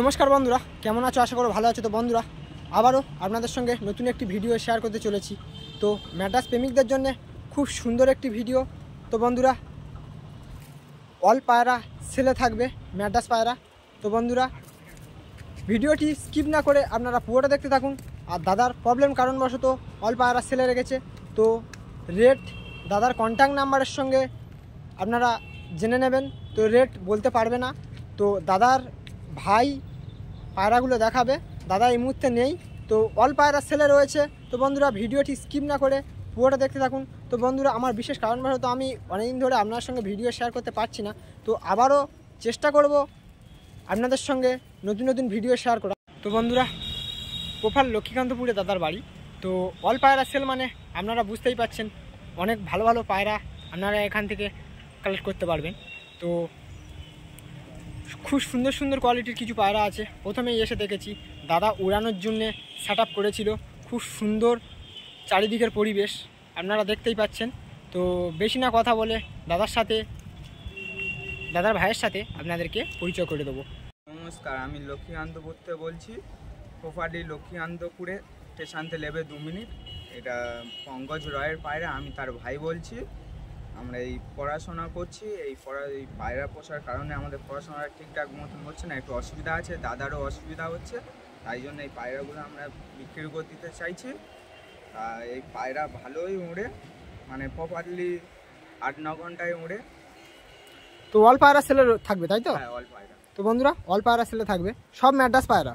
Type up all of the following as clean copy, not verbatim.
নমস্কার বন্ধুরা, কেমন আছো? আশা করো ভালো আছো। তো বন্ধুরা, আবারও আপনাদের সঙ্গে নতুন একটি ভিডিও শেয়ার করতে চলেছি। তো ম্যাড্রাস প্রেমিকদের জন্য খুব সুন্দর একটি ভিডিও। তো বন্ধুরা, অল পায়রা সেলে থাকবে, ম্যাড্রাস পায়রা। তো বন্ধুরা, ভিডিওটি স্কিপ না করে আপনারা পুরোটা দেখতে থাকুন। আর দাদার প্রবলেম কারণবশত অল পায়রা সেলে রেখেছে। তো রেট দাদার কন্ট্যাক্ট নাম্বারের সঙ্গে আপনারা জেনে নেবেন। তো রেট বলতে পারবে না। তো দাদার ভাই পায়রাগুলো দেখাবে, দাদা এই মুহূর্তে নেই। তো অল পায়রা সেলে রয়েছে। তো বন্ধুরা, ভিডিওটি স্কিপ না করে পুরোটা দেখতে থাকুন। তো বন্ধুরা, আমার বিশেষ কারণবশত আমি অনেকদিন ধরে আপনার সঙ্গে ভিডিও শেয়ার করতে পারছি না। তো আবারও চেষ্টা করব আপনাদের সঙ্গে নতুন নতুন ভিডিও শেয়ার করা। তো বন্ধুরা, প্রপার লক্ষ্মীকান্তপুরে দাদার বাড়ি। তো অল পায়রা সেল মানে আপনারা বুঝতেই পাচ্ছেন, অনেক ভালো ভালো পায়রা আপনারা এখান থেকে কালেক্ট করতে পারবেন। তো খুব সুন্দর সুন্দর কোয়ালিটির কিছু পায়রা আছে। প্রথমেই এসে দেখেছি দাদা উড়ানোর জন্যে সেট আপ করেছিল। খুব সুন্দর চারিদিকের পরিবেশ আপনারা দেখতেই পাচ্ছেন। তো বেশি না কথা বলে দাদার ভাইয়ের সাথে আপনাদেরকে পরিচয় করে দেবো। নমস্কার, আমি লক্ষ্মীকান্তপুর থেকে বলছি। প্রপারলি লক্ষ্মীকান্তপুরে স্টেশন থেকে নেবে 2 মিনিট। এটা পঙ্কজ রয়ের পায়রা, আমি তার ভাই বলছি। আমরা এই পড়াশোনা করছি, এই পায়রা পোষার কারণে আমাদের পড়াশোনাটা ঠিকঠাক মতন হচ্ছে না, একটু অসুবিধা আছে, দাদারও অসুবিধা হচ্ছে। তাই জন্য এই পায়রাগুলো আমরা বিক্রি করে দিতে চাইছি। এই পায়রা ভালোই উড়ে, মানে প্রপারলি 8-9 ঘন্টায় উড়ে। তো অল পায়রা সেলে থাকবে, তাই তো? হ্যাঁ, অল পায়রা। তো বন্ধুরা, অল পায়রা সেলে থাকবে, সব ম্যাড্রাস পায়রা।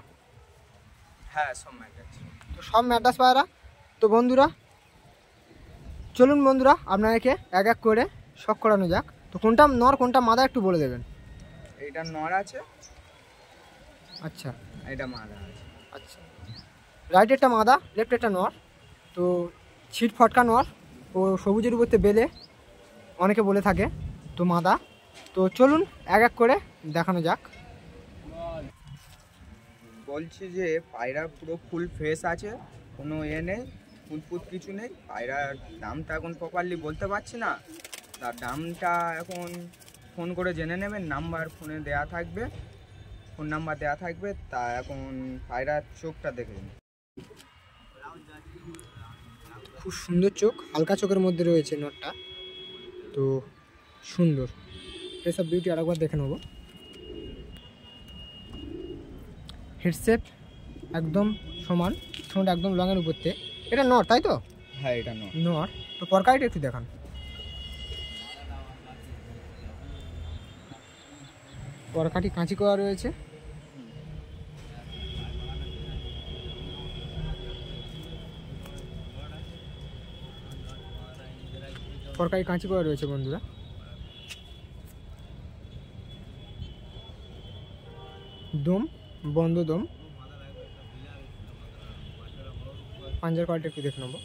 হ্যাঁ, সব ম্যাড্রাস। তো সব ম্যাড্রাস পায়রা। তো বন্ধুরা, চলুন বন্ধুরা, আপনাদেরকে এক এক করে শখ করানো যাক। তো কোনটা নর কোনটা মাদা একটু বলে দেবেন। এইটা নর আছে, আচ্ছা এটা মাদা আছে। আচ্ছা, রাইটেরটা মাদা, লেফটেরটা নর। তো ছিট ফটকা নর ও সবুজের উপরতে বেলে অনেকে বলে থাকে, তো মাদা। তো চলুন এক এক করে দেখানো যাক। বলছি যে পায়রা পুরো ফুল ফ্রেশ আছে, কোনো নেই, ফুলপুত কিছু নেই। পায়রার দামটা এখন প্রপারলি বলতে পারছি না, তার দামটা এখন ফোন করে জেনে নেবেন। ফোন নাম্বার দেওয়া থাকবে। তা এখন পায়রার চোখটা দেখে নিন। খুব সুন্দর চোখ, হালকা চোখের মধ্যে রয়েছে নটটা। তো সুন্দর, এসব বিউটি আরেকবার দেখে নেব। হেডসেট একদম সমান, ঠোঁট একদম লঙের উপরতে। এটা নর, তাই তো? হ্যাঁ, এটা নর। তো পরকাইটা একটু দেখান। পরকাটি কাঁচি করা রয়েছে। পরকাটি কাঁচি করা রয়েছে বন্ধুরা। দম বন্ধ দম। পাঞ্জার কোয়ালিটি একটু দেখে নেবো।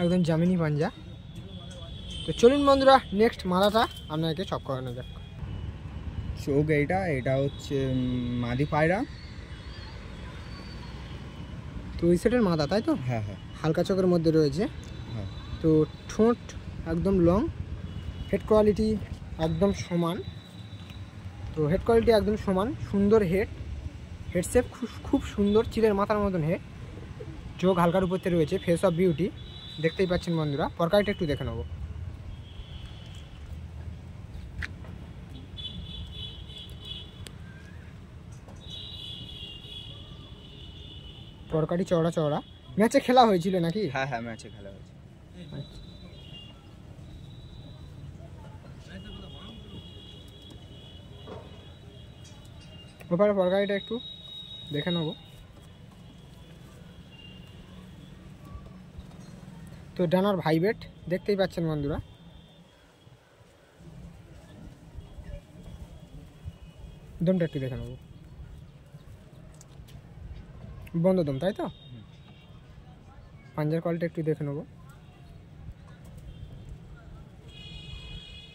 একদম জামিনি পাঞ্জা। তো চলুন বন্ধুরা, নেক্সট মাদাটা আপনাদেরকে চক করানো যাক। চোখ এটা হচ্ছে মাদি পায়রা। তো ওই সেটের মাদা, তাই তো? হ্যাঁ হ্যাঁ, হালকা চোখের মধ্যে রয়েছে। হ্যাঁ। তো ঠোঁট একদম লং, হেড কোয়ালিটি একদম সমান। তো হেড কোয়ালিটি একদম সমান, সুন্দর হেডশেপ খুব সুন্দর, চিলের মাথার মতন হেড। চোখ হালকার উপরতে রয়েছে, ফেস অফ বিউটি দেখতেই পাচ্ছেন বন্ধুরা। পরকাইটা একটু দেখে নেব। পরকাটি চওড়া চওড়া। ম্যাচে খেলা হয়েছিল নাকি? হ্যাঁ হ্যাঁ, ম্যাচে খেলা হয়েছে। ওপারে পরকাটিটা একটু দেখে নেব। তো ডানার ভাইবেট দেখতেই পাচ্ছেন বন্ধুরা। দমটা একটু দেখে নেব, বন্ধ দম, তাই তো? পাঞ্জার কোয়ালিটি একটু দেখে নেব।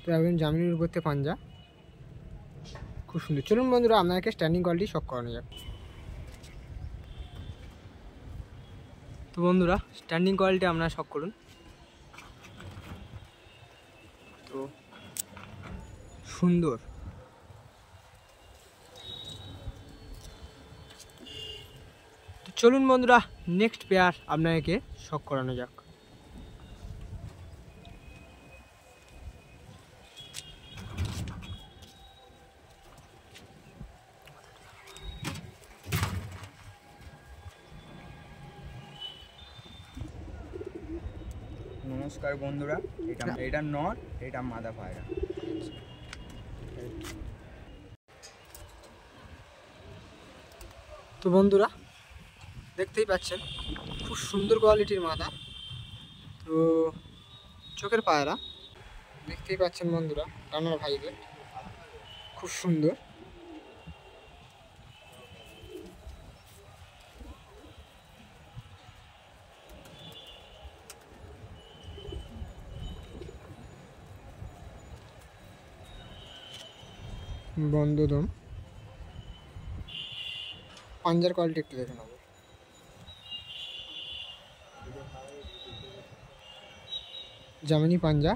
তো একদম জামিনের উপরতে পাঞ্জা, খুব সুন্দর। চলুন বন্ধুরা, আপনাকে স্ট্যান্ডিং কোয়ালিটি শক করানো যাক। তো বন্ধুরা স্ট্যান্ডিং কোয়ালিটি আপনারা শখ করুন। তো সুন্দর। তো চলুন বন্ধুরা নেক্সট পেয়ার আপনাকে শখ করানো যাক। নমস্কার বন্ধুরা, এটা নর, এটা মাদা পায়রা। তো বন্ধুরা দেখতেই পাচ্ছেন খুব সুন্দর কোয়ালিটির মাদা। তো চোখের পায়রা দেখতেই পাচ্ছেন বন্ধুরা, ডানার ভাইদের খুব সুন্দর। বন্ধদম পাঞ্জার কোয়ালিটি একটু দেখে নেব। জামিনি পাঞ্জা।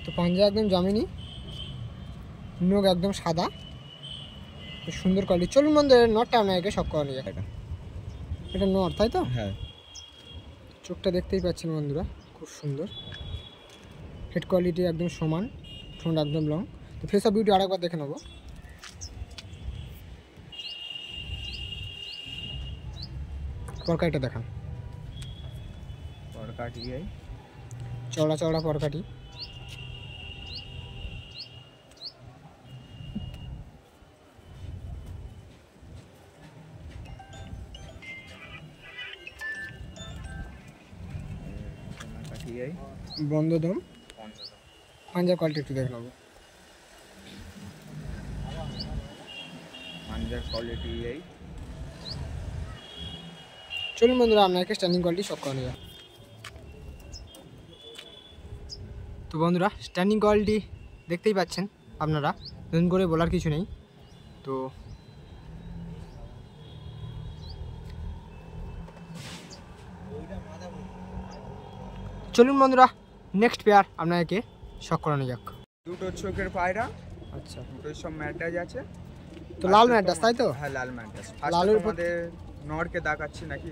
তো পাঞ্জা একদম জামিনি, নখ একদম সাদা, সুন্দর কোয়ালিটি। চলুন বন্ধু নটটা আপনাকে শখ করানো যায়। এটা নট তাই তো? হ্যাঁ। চোখটা দেখতেই পাচ্ছেন বন্ধুরা খুব সুন্দর। হেড কোয়ালিটি একদম সমান, ঠোঁট একদম লং। তো ফেস অফ বিউটি আরেকবার দেখে নেবো। পরকাটিটা দেখান। পরকাটি চওড়া চওড়া পরকাটি। বন্ধদম পাঞ্জার কোয়ালিটি একটু দেখে নেবো। পাঞ্জার কোয়ালিটি চলুন বন্ধুরা আপনাকে স্ট্যান্ডিং কোয়ালিটি শখ করানো যায়। তো বন্ধুরা স্ট্যান্ডিং কোয়ালিটি দেখতেই পাচ্ছেন আপনারা, নতুন করে বলার কিছু নেই। তো চলুন বন্ধুরা নেক্সট পেয়ার আপনাকে শখ করানো যাক। দুটো চোখের পায়রা। আচ্ছা, দুটোই সব ম্যাড্রাস আছে। তো লাল ম্যাড্রাস তাই তো? হ্যাঁ, লাল ম্যাড্রাস। লালের আমাদের নরকে দেখাচ্ছি নাকি।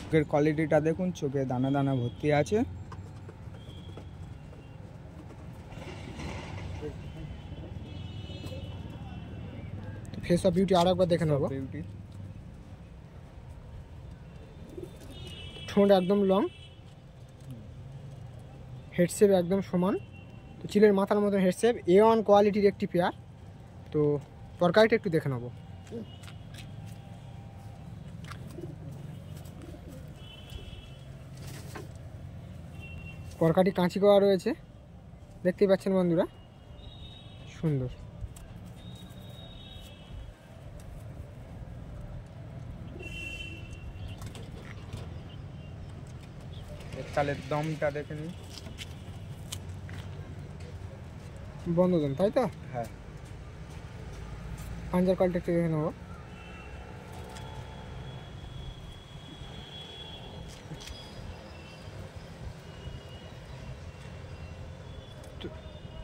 চোখের কোয়ালিটিটা দেখুন, চোখে দানা দানা ভর্তি আছে। ফেস অফ বিউটি আরেকবার দেখে নেবো। বিউটি। ঠোঁট একদম লং, হেড শেপ একদম সমান। তো চিলের মাথার মতো হেড শেপ, A1 কোয়ালিটির একটি পেয়ার। তো পরকাটিটা একটু দেখে নেবো। পরকাটি কাঁচি করা রয়েছে, দেখতেই পাচ্ছেন বন্ধুরা, সুন্দর। তাহলে দমটা দেখে নিন। বন্ধদম তাই তো? হ্যাঁ। পাঞ্জার কোয়ালিটি একটু দেখে নেবো।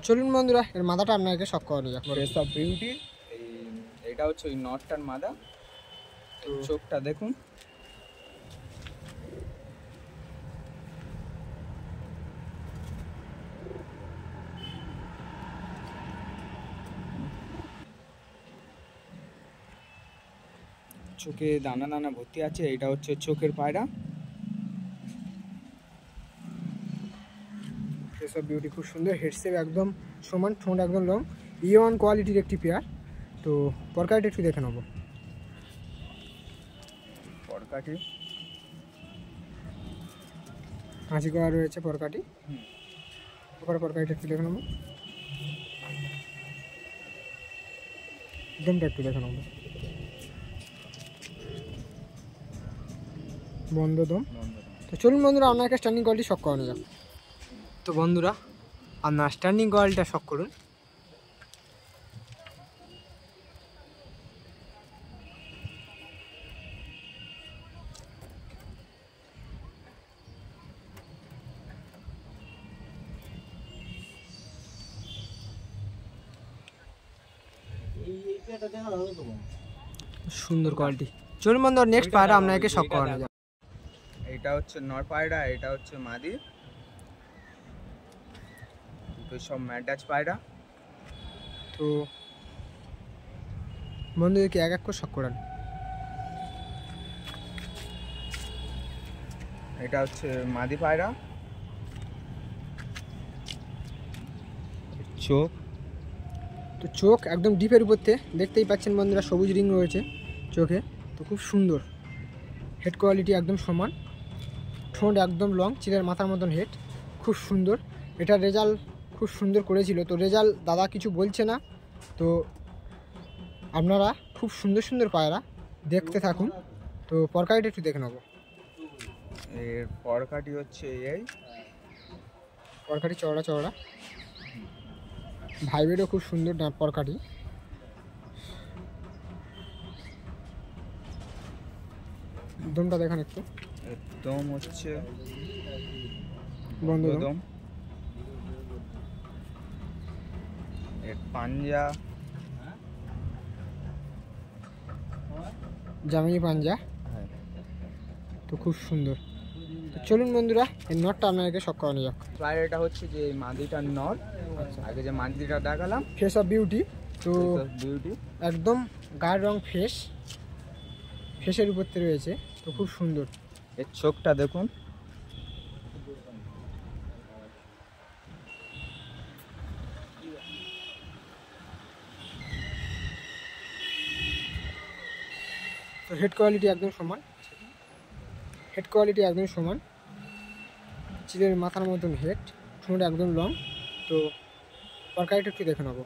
চলুন বন্ধুরা এর মাথাটা আপনাকে শখ করানো যাক। Face of beauty. এটা হচ্ছে ওই নটটার মাদা। চোখটা দেখুন। চোখে দানা দানা ভর্তি আছে। এটা হচ্ছে চোখের পায়রা। ফেস অফ বিউটি খুব সুন্দর, হেড শেপ একদম সমান, ঠোঁট একদম লং, A1 কোয়ালিটির একটি পেয়ার। তো পরকাটিটা একটু দেখে নেবো। পরকাটি কাঁচি করা রয়েছে পরকাটি। পরকাটিটা একটু দেখে নেবো। দমটা একটু দেখে নেবো। বন্ধদম। তো চলুন বন্ধুরা আপনাকে স্ট্যান্ডিং কোয়ালিটি শখ করানো যাক। তো বন্ধুরা আপনার স্ট্যান্ডিং কোয়ালিটিটা শখ করুন। সুন্দর কোয়ালিটি। চলুন বন্ধুরা নেক্সট পায়রা আপনাকে শখ করানো যাক। এটা হচ্ছে নর পায়রা, এটা হচ্ছে মাদি, দুটো সব ম্যাডাচ পায়রা। তো বন্ধুদেরকে এক এক করে শখ করান। এটা হচ্ছে মাদি পায়রা, চোখ, তো চোখ একদম ডিপের উপরতে দেখতেই পাচ্ছেন বন্ধুরা, সবুজ রিং রয়েছে চোখে। তো খুব সুন্দর, হেড কোয়ালিটি একদম সমান, ঠোঁট একদম লং, চিলের মাথার মতন হেড, খুব সুন্দর। এটা রেজাল্ট খুব সুন্দর করেছিল। তো রেজাল্ট দাদা কিছু বলছে না, তো আপনারা খুব সুন্দর সুন্দর পায়রা দেখতে থাকুন। তো পরকাইটা একটু দেখে নেবো। এর পরকাটি হচ্ছে এই, পরকাটি চওড়া চওড়া, ভাইবেরও খুব সুন্দর পরকাটি। দমটা দেখান একটু। একদম হচ্ছে বন্ধ দম। দম। এর পাঞ্জা, জামিনী পাঞ্জা, তো খুব সুন্দর। তো চলুন বন্ধুরা এই নটটা আপনাকে শখ করানো যাক। পায়রাটা হচ্ছে যে এই মাদিটার নর। আগে যে মাদিটা দেখালাম, ফেস অফ বিউটি, তো বিউটি, একদম গায়ের রং ফেস, ফেসের উপরতে রয়েছে, তো খুব সুন্দর। এর চোখটা দেখুন, তো হেড কোয়ালিটি একদম সমান, হেড কোয়ালিটি একদম সমান, চিলের মাথার মতন হেড, ঠোঁট একদম লং। তো পরকাইটা একটু দেখে নেবো।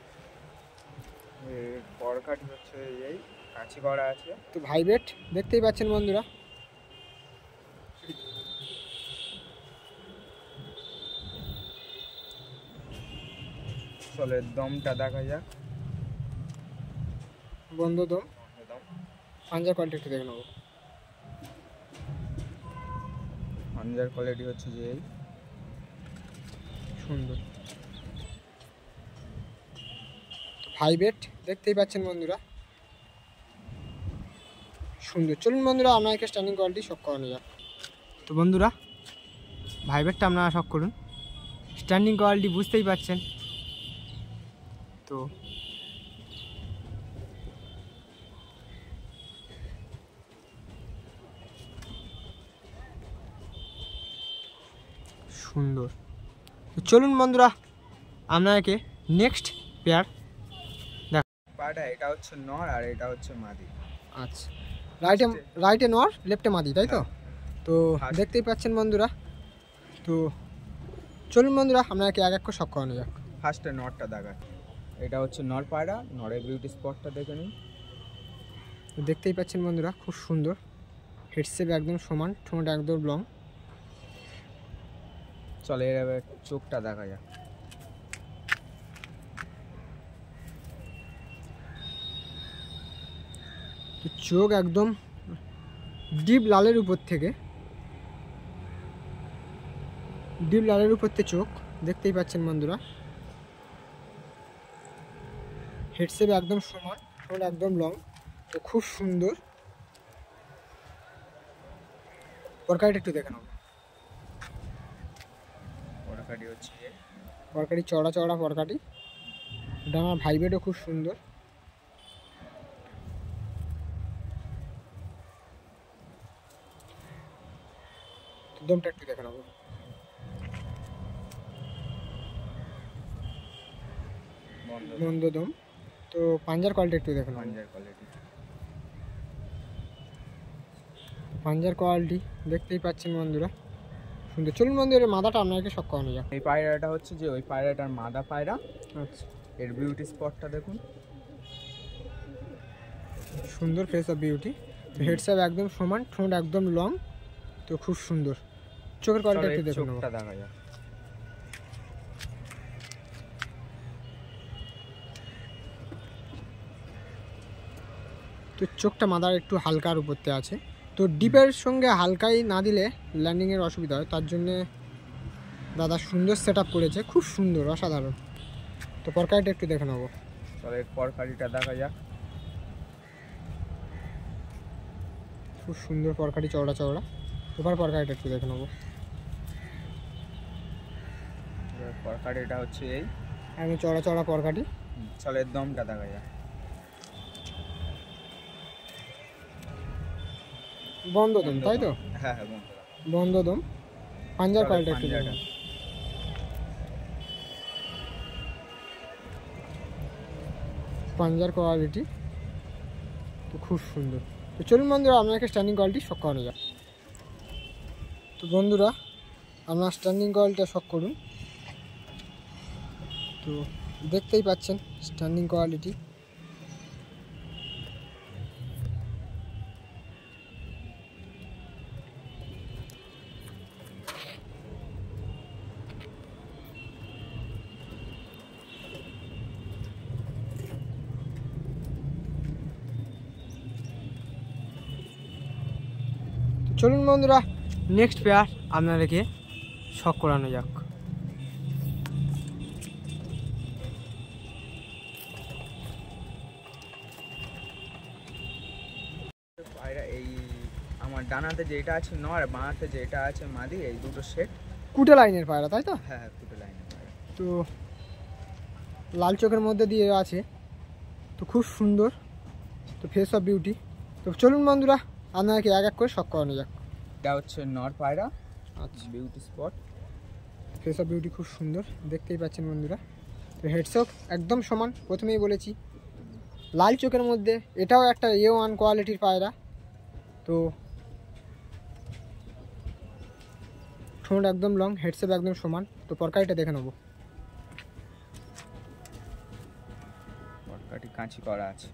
এর পরকাটি হচ্ছে এই, কাছি করা আছে। তো ভাইবেট দেখতেই পাচ্ছেন বন্ধুরা, চলে দমটা দেখা যাক। বন্ধ দম, দম, পাঞ্জার কোয়ালিটি একটু দেখে নেবো। পাঞ্জার কোয়ালিটি হচ্ছে যে এই, সুন্দর। ভাইবেট দেখতেই পাচ্ছেন বন্ধুরা, সুন্দর। চলুন বন্ধুরা আপনাকে স্ট্যান্ডিং কোয়ালিটি শখ করানো যাক। তো বন্ধুরা ভাইবেটটা আপনারা শখ করুন, স্ট্যান্ডিং কোয়ালিটি বুঝতেই পাচ্ছেন। তো সুন্দর। তো চলুন বন্ধুরা আপনাকে নেক্সট পেয়ার দেখ। পায়রা এটা হচ্ছে নর আর এটা হচ্ছে মাদি। আচ্ছা, রাইটে নর, লেফটে মাদি, তাই তো? তো হ্যাঁ। দেখতেই পাচ্ছেন বন্ধুরা। তো চলুন বন্ধুরা আপনাকে এক এক করে শখ করানো যাক। ফার্স্টে নরটা দেখা, এটা হচ্ছে নর পায়রা, নরের বিউটি স্পটটা দেখে নিন। তো দেখতেই পাচ্ছেন বন্ধুরা খুব সুন্দর, হেডসেপ একদম সমান, ঠোঁট একদম লং। চলে এর এবার চোখটা দেখা যাক। তো চোখ একদম ডিপ লালের উপর থেকে, ডিপ লালের উপর থেকে চোখ দেখতেই পাচ্ছেন বন্ধুরা। হেডসেপ একদম সমান, ঠোঁট একদম লং, তো খুব সুন্দর। পরকাইটা একটু দেখে নাও। পরকাটি হচ্ছে এই, পরকাটি চড়া চড়া পরকাটি, ডানার ভাইবেটও খুব সুন্দর। দমটা একটু দেখে নেবো। মন্দ দম। তো পাঞ্জার কোয়ালিটি একটু দেখে নেবো। পাঞ্জার কোয়ালিটি, পাঞ্জার কোয়ালিটি দেখতেই পাচ্ছেন বন্ধুরা, সুন্দর। চলুন বন্ধুরা মাদাটা আপনাকে শখ করানো যাক। এই পায়রাটা হচ্ছে যে ওই পায়রাটার মাদা পায়রা। আচ্ছা, এর বিউটি স্পটটা দেখুন, সুন্দর ফেস অফ বিউটি, হেডসেপ একদম সমান, ঠোঁট একদম লং, তো খুব সুন্দর। চোখের কোয়ালিটি একটু দেখে নেবো। চোখটা দেখা যাক। তো চোখটা মাদার একটু হালকার উপরতে আছে, তো ডিপের সঙ্গে হালকাই না দিলে ল্যান্ডিংয়ের অসুবিধা হয়, তার জন্যে দাদা সুন্দর সেট আপ করেছে, খুব সুন্দর, অসাধারণ। তো পরকাইটা একটু দেখে নেবো। চলে এর পরকাটিটা দেখা যাক। খুব সুন্দর পরকাটি, চওড়া চওড়া। এবার পরকাটিটা একটু দেখে নেবো। পরকাটিটা হচ্ছে এই একদম চওড়া চওড়া পরকাটি। চলো এর দমটা দেখা যায়। বন্ধ দম, তাই তো? হ্যাঁ হ্যাঁ বন্ধ। বন্ধ দম। পাঞ্জার কোয়ালিটি একটু দেখুন। পাঞ্জার কোয়ালিটি তো খুব সুন্দর। তো চলুন বন্ধুরা আপনাকে স্ট্যান্ডিং কোয়ালিটি শখ করানো যাক। তো বন্ধুরা আপনার স্ট্যান্ডিং কোয়ালিটিটা শখ করুন। তো দেখতেই পাচ্ছেন স্ট্যান্ডিং কোয়ালিটি। চলুন বন্ধুরা নেক্সট পেয়ার আপনাদেরকে শখ করানো যাক। পায়রা এই আমার ডানাতে যেটা আছে নর, বাঁতে যেটা আছে মাদি, এই দুটো সেট কুটে লাইনের পায়রা, তাই তো? হ্যাঁ হ্যাঁ দুটো লাইনে পায়রা। তো লাল চোখের মধ্যে দিয়ে আছে, তো খুব সুন্দর, তো ফেস অফ বিউটি। তো চলুন বন্ধুরা আপনাকে এক এক করে শখ করানো যাক। এটা হচ্ছে নর পায়রা, আচ্ছা, beauty spot. Face of beauty খুব সুন্দর, দেখতেই পাচ্ছেন বন্ধুরা। তো হেডসক একদম সমান, প্রথমেই বলেছি লাল চোখের মধ্যে। এটাও একটা A1 কোয়ালিটির পায়রা। তো ঠোঁট একদম লং, হেডসেপ একদম সমান। তো পরকাটিটা দেখে নেবো। পরকাটি কাঁচি করা আছে।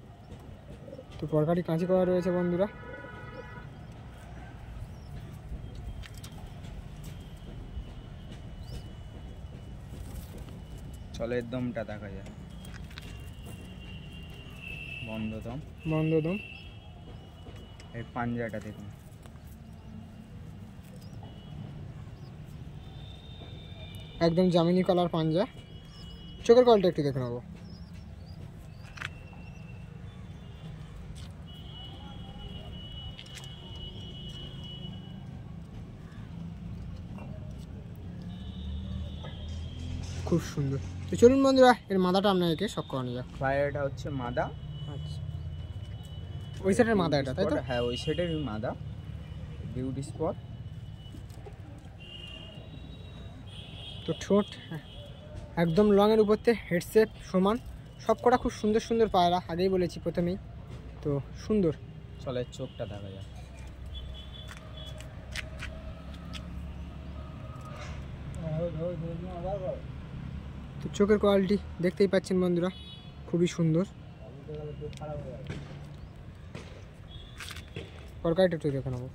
তো পরকাটি কাঁচি করা রয়েছে বন্ধুরা। চলো এর দমটা দেখা যায়। বন্ধ দম। বন্ধ দম। এর পাঞ্জাটা দেখুন। একদম জামিনি কালার পাঞ্জা। চোখের কোয়ালিটি একটু দেখে নেবো। খুব সুন্দর। তো চলুন বন্ধুরা এর মাদাটা আপনাদেরকে শখ করানো যাক। পায়রাটা হচ্ছে মাদা। আচ্ছা, ওই সাইডের মাদা এটা, তাই তো? হ্যাঁ ওই সাইডেরই মাদা, বিউটি স্পট। তো ঠোঁট একদম লংয়ের উপরতে, হেডসেপ সমান, সব কটা খুব সুন্দর সুন্দর পায়রা, আগেই বলেছি প্রথমেই। তো সুন্দর। চলো এর চোখটা দেখা যায়। তো চোখের কোয়ালিটি দেখতেই পাচ্ছেন বন্ধুরা, খুবই সুন্দর। পরকাটিটা একটু দেখে নেবো।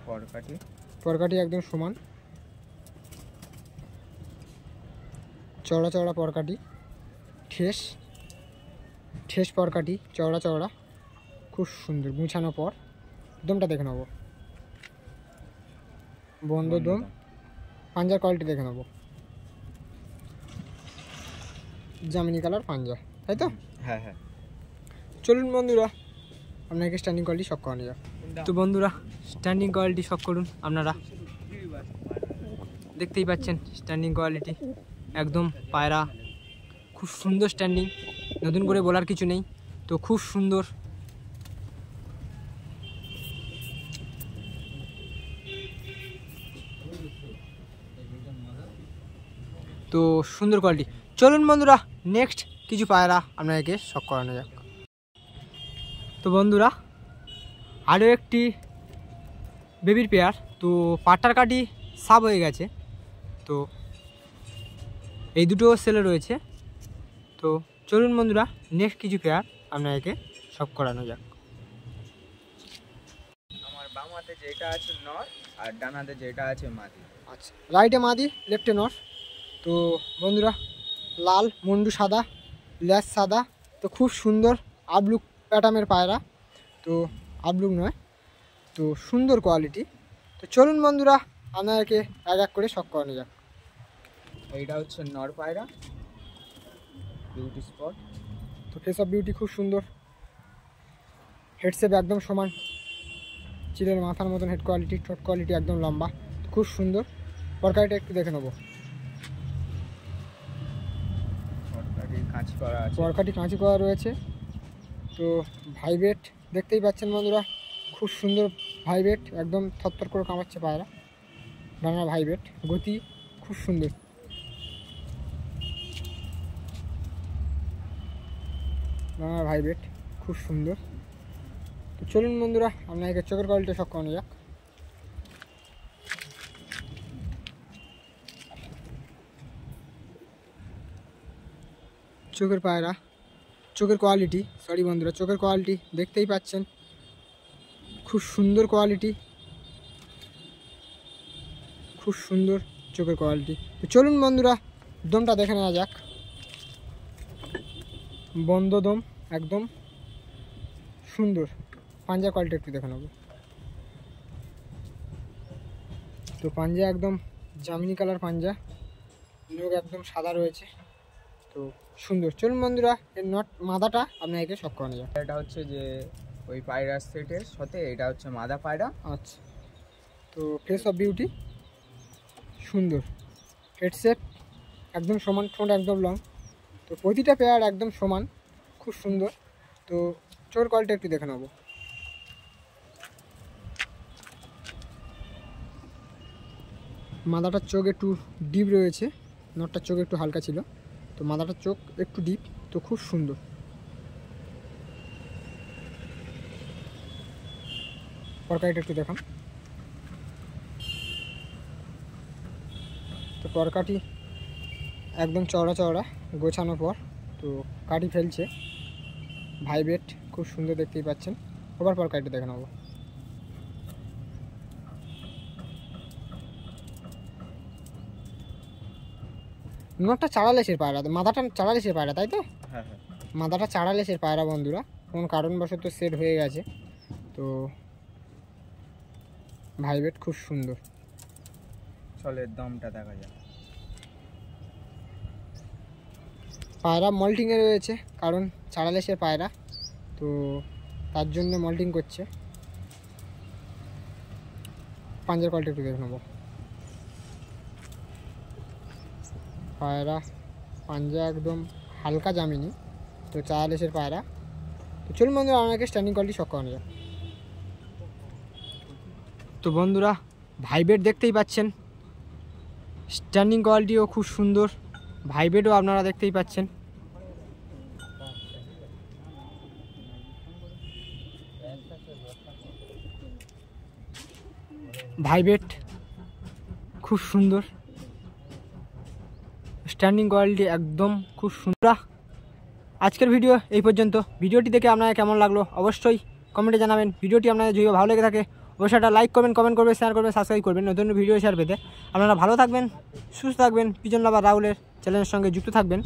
পরকাটি পরকাটি একদম সমান, চওড়া চওড়া পরকাটি, ঠেস ঠেস পরকাটি, চওড়া চওড়া, খুব সুন্দর গুছানো পর। দমটা দেখে নেবো। বন্ধ দম। পাঞ্জার কোয়ালিটি দেখে নেবো। জামিনি কালার পাঞ্জা, তাই তো? হ্যাঁ হ্যাঁ। চলুন বন্ধুরা আপনাকে স্ট্যান্ডিং কোয়ালিটি শখ করানো যাক। তো বন্ধুরা স্ট্যান্ডিং কোয়ালিটি শখ করুন আপনারা। দেখতেই পাচ্ছেন স্ট্যান্ডিং কোয়ালিটি একদম পায়রা খুব সুন্দর স্ট্যান্ডিং, নতুন করে বলার কিছু নেই। তো খুব সুন্দর। তো সুন্দর কোয়ালিটি। চলুন বন্ধুরা নেক্সট কিছু পায়রা আপনাকে শখ করানো যাক। তো বন্ধুরা আরও একটি বেবির পেয়ার। তো পাটার কাটি সাব হয়ে গেছে, তো এই দুটো সেলে রয়েছে। তো চলুন বন্ধুরা নেক্সট কিছু পেয়ার আপনাকে শখ করানো যাক। আমার বাম হাতে যেটা আছে নর আর ডান হাতে যেটা আছে মাদি। আচ্ছা, রাইটে মাদি, লেফটে নর। তো বন্ধুরা লাল মুন্ডু সাদা, ল্যাস সাদা, তো খুব সুন্দর আবলুক প্যাটার্নের পায়রা। তো আবলুক নয়, তো সুন্দর কোয়ালিটি। তো চলুন বন্ধুরা আপনাদেরকে এক এক করে শখ করানো যাক। এইটা হচ্ছে নর পায়রা, বিউটি স্পট। তো ফেস অফ বিউটি খুব সুন্দর। হেডসেপ একদম সমান, চিলের মাথার মতন হেড কোয়ালিটি, ঠোঁট কোয়ালিটি একদম লম্বা, খুব সুন্দর। পরকাটিটা একটু দেখে নেবো। পরকাটি কাঁচি করা রয়েছে। তো ভাইবেট দেখতেই পাচ্ছেন বন্ধুরা, খুব সুন্দর ভাইবেট, একদম থরথর করে কামাচ্ছে পায়রা। ডানা ভাইবেট, গতি খুব সুন্দর। ডানা ভাইবেট খুব সুন্দর। তো চলুন বন্ধুরা আপনাকে চোখের কোয়ালিটি সব কমানো যাক। চোখের পায়রা, চোখের কোয়ালিটি, সরি বন্ধুরা, চোখের কোয়ালিটি দেখতেই পাচ্ছেন, খুব সুন্দর কোয়ালিটি, খুব সুন্দর চোখের কোয়ালিটি। তো চলুন বন্ধুরা দমটা দেখে নেওয়া যাক। বন্ধ দম, একদম সুন্দর। পাঞ্জা কোয়ালিটি একটু দেখে নেব। তো পাঞ্জা একদম জামিনি কালার পাঞ্জা, লোক একদম সাদা রয়েছে, তো সুন্দর। চলুন বন্ধুরা এর মাদাটা আপনাকে সব করানো যায়। এটা হচ্ছে যে ওই পায়রা সেটের সাথে এটা হচ্ছে মাদা পায়রা। আচ্ছা, তো ফেস অফ বিউটি সুন্দর, হেডসেপ একদম সমান, ঠোঁট একদম লং। তো প্রতিটা পেয়ার একদম সমান, খুব সুন্দর। তো চোর কোয়ালিটি একটু দেখে নেব। মাদাটার চোখ একটু ডিপ রয়েছে, নটটার চোখ একটু হালকা ছিল, তো মাদাটার চোখ একটু ডিপ, তো খুব সুন্দর। পরকাটিটা একটু দেখান। তো পরকাটি একদম চওড়া চওড়া গোছানোর পর তো কাটি ফেলছে, ভাইবেট খুব সুন্দর দেখতেই পাচ্ছেন। ওভার পরকাটিটা দেখে নেব। নটটা চাড়ালেসের পায়রা, মাথাটা চাড়ালেসের পায়রা, তাই তো? হ্যাঁ হ্যাঁ, মাথাটা চাড়ালেসের পায়রা বন্ধুরা, কোন কারণবশত সেট হয়ে গেছে। তো ভাইবেট খুব সুন্দর। চলের দমটা দেখা যায়। পায়রা মল্টিংয়ে রয়েছে, কারণ চাড়ালেসের পায়রা, তো তার জন্য মল্টিং করছে। পাঞ্জার কোয়ালিটি একটু দেখে নেব। পায়রা পাঞ্জা একদম হালকা জামিনি, তো চাড়ালেসের পায়রা। তো চলুন বন্ধুরা আমাকে স্ট্যান্ডিং কোয়ালিটি শখ করানো যায়। তো বন্ধুরা ভাইবেট দেখতেই পাচ্ছেন, স্ট্যান্ডিং কোয়ালিটিও খুব সুন্দর, ভাইবেটও আপনারা দেখতেই পাচ্ছেন। ভাইবেট খুব সুন্দর, স্ট্যান্ডিং কোয়ালিটি একদম খুব সুন্দর। আজকের ভিডিও এই পর্যন্ত। ভিডিওটি দেখে আপনারা কেমন লাগলো অবশ্যই কমেন্টে জানাবেন। ভিডিওটি আপনাদের যদি ভালো লেগে থাকে অবশ্যই একটা লাইক করবেন, কমেন্ট করবেন, শেয়ার করবেন, সাবস্ক্রাইব করবেন নতুন ভিডিও শেয়ার পেতে। আপনারা ভালো থাকবেন, সুস্থ থাকবেন, পিজন লাভার রাহুলের চ্যানেলের সঙ্গে যুক্ত থাকবেন।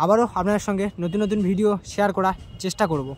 আবারও আপনাদের সঙ্গে নতুন নতুন ভিডিও শেয়ার করার চেষ্টা করব।